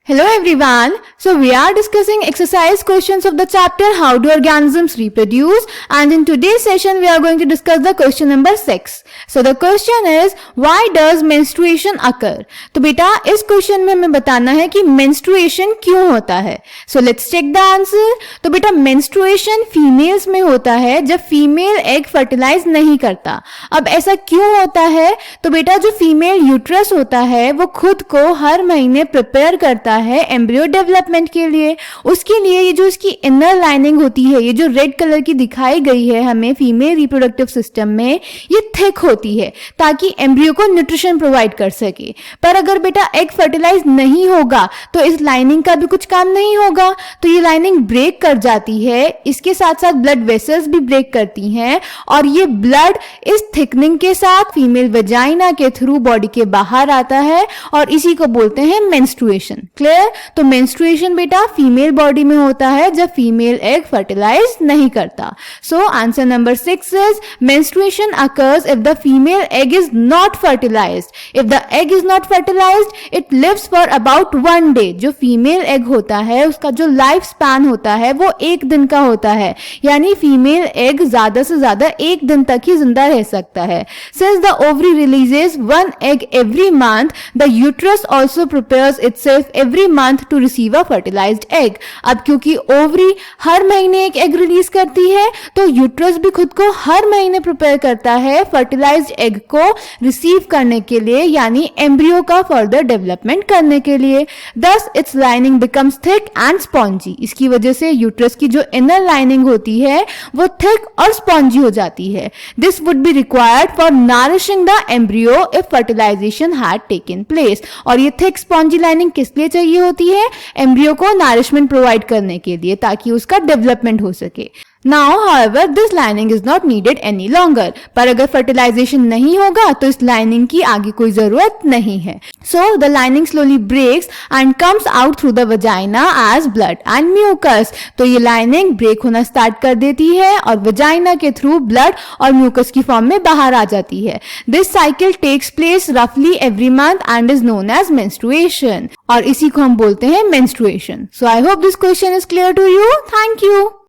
Hello everyone. So we are discussing exercise questions of the chapter How do organisms reproduce, and in today's session we are going to discuss the question number 6. So the question is, why does menstruation occur? तो बेटा इस question में हमें बताना है कि menstruation क्यों होता है. So let's check the answer. तो बेटा menstruation फीमेल्स में होता है जब फीमेल एग फर्टिलाइज नहीं करता. अब ऐसा क्यों होता है? तो बेटा जो फीमेल यूट्रस होता है वो खुद को हर महीने प्रिपेयर करता है एम्ब्रियो डेवलपमेंट के लिए. उसके लिए ये जो इसकी इनर लाइनिंग होती है, ये जो रेड कलर की दिखाई गई है हमें फीमेल रिप्रोडक्टिव सिस्टम में, ये थिक होती है ताकि एम्ब्रियो को न्यूट्रिशन प्रोवाइड कर सके. पर अगर बेटा एग फर्टिलाइज नहीं होगा तो इस लाइनिंग का भी कुछ काम नहीं होगा. तो ये लाइनिंग ब्रेक कर जाती है, इसके साथ साथ ब्लड वेसल्स भी ब्रेक करती हैं और ये ब्लड इस थिकनिंग के साथ फीमेल वजाइना के थ्रू बॉडी के बाहर आता है और इसी को बोलते हैं मेंस्ट्रुएशन. क्लियर? तो मेंस्ट्रुएशन बेटा फीमेल बॉडी में होता है जब फीमेल एग फर्टिलाइज नहीं करता. So answer number 6 is menstruation occurs if the female egg is not fertilized. If the egg is not fertilized it lives for about 1 day. जो female egg होता है उसका जो लाइफ स्पैन होता है वो 1 दिन का होता है, यानी फीमेल एग ज्यादा से ज्यादा 1 दिन तक ही जिंदा रह सकता है. Since the ovary releases 1 egg every month, the uterus also prepares itself every month to receive a fertilized egg. अब क्योंकि ओवरी हर महीने एक एग रिलीज करती है तो यूट्रस भी खुद को हर महीने प्रिपेयर करता है फर्टिलाइज्ड एग को रिसीव करने के लिए, यानी एम्ब्रियो का फर्दर डेवलपमेंट करने के लिए. Thus its lining becomes thick and spongy. इसकी वजह से यूट्रस की जो इनर लाइनिंग होती है वो थिक और स्पॉन्जी हो जाती है. This would be required for nourishing the embryo if fertilization had taken place. और ये थिक स्पॉन्जी लाइनिंग किस लिए चाहिए होती है? एम्ब्रियो को नरिशमेंट प्रोवाइड करने के लिए, ताकि उसका डेवलपमेंट हो सके. Now, however, this lining is not needed any longer. पर अगर fertilization नहीं होगा तो इस lining की आगे कोई जरूरत नहीं है. So the lining slowly breaks and comes out through the vagina as blood and mucus. तो ये lining break होना start कर देती है और vagina के through blood और mucus की form में बाहर आ जाती है. This cycle takes place roughly every month and is known as menstruation. और इसी को हम बोलते हैं menstruation. So I hope this question is clear to you. Thank you.